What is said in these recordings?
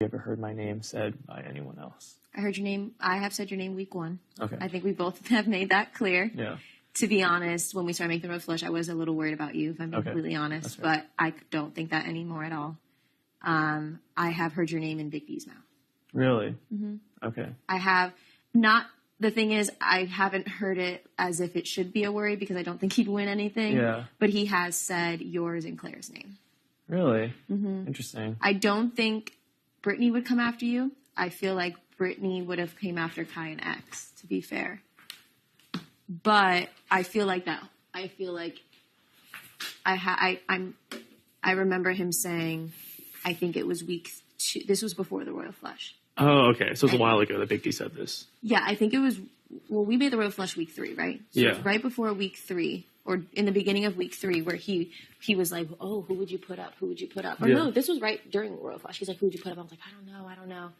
you ever heard my name said by anyone else? I heard your name. I have said your name week 1. Okay. I think we both have made that clear. Yeah. To be honest, when we started making the road flush, I was a little worried about you, if I'm being completely honest. But I don't think that anymore at all. I have heard your name in Big D's mouth. Really? Mm-hmm. Okay. I have not. The thing is, I haven't heard it as if it should be a worry because I don't think he'd win anything. Yeah. But he has said yours and Claire's name. Really? Mm-hmm. Interesting. I don't think Brittany would come after you. I feel like Brittany would have came after Kai and X, to be fair. But I feel like that. I feel like I remember him saying, I think it was week 2. This was before the Royal Flush. Oh, okay. So it was a while ago that Big D said this. Yeah, I think it was, well, we made the Royal Flush week 3, right? So yeah. It was right before week 3, or in the beginning of week 3, where he was like, oh, who would you put up? Who would you put up? Or no, this was right during the Royal Flush. He's like, who would you put up? I was like, I don't know.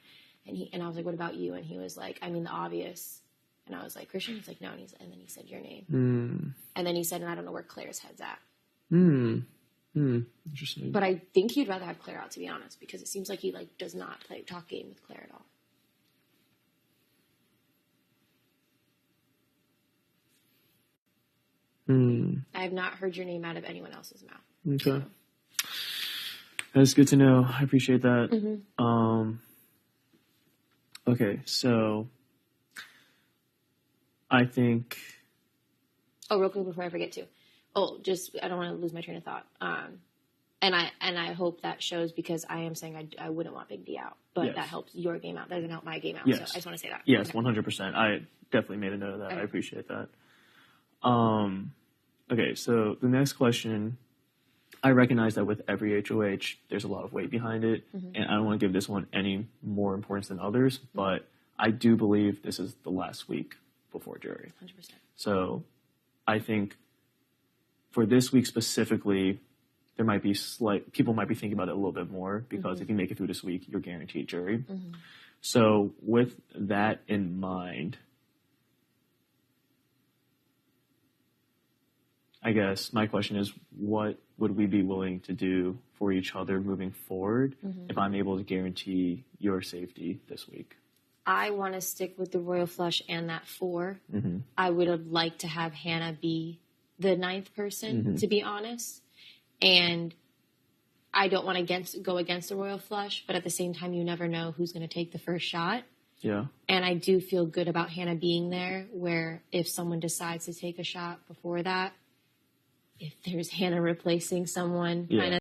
And I was like, what about you? And he was like, I mean, the obvious. And I was like, Christian? He's like, no. And then he said your name. Mm. And then he said, and I don't know where Claire's head's at. Interesting. But I think he'd rather have Claire out, to be honest, because it seems like he does not talk game with Claire at all. I have not heard your name out of anyone else's mouth. Okay. That's good to know. I appreciate that. Mm-hmm. Okay, so I think... Oh, real quick before I forget to. I don't want to lose my train of thought. And I hope that shows, because I am saying I wouldn't want Big D out, but that helps your game out. That doesn't help my game out. Yes. So I just want to say that. Yes, okay. 100%. I definitely made a note of that. Okay. I appreciate that. Okay, so the next question, I recognize that with every HOH, there's a lot of weight behind it, and I don't want to give this one any more importance than others, but I do believe this is the last week before jury. 100%. So I think for this week specifically, there might be people might be thinking about it a little bit more, because if you make it through this week, you're guaranteed jury. So with that in mind, I guess my question is, what would we be willing to do for each other moving forward if I'm able to guarantee your safety this week? I want to stick with the Royal Flush and that 4. I would have liked to have Hannah be the 9th person, to be honest. And I don't want to go against the Royal Flush, but at the same time, you never know who's going to take the first shot. Yeah. And I do feel good about Hannah being there, where if someone decides to take a shot before that, if there's Hannah replacing someone kind of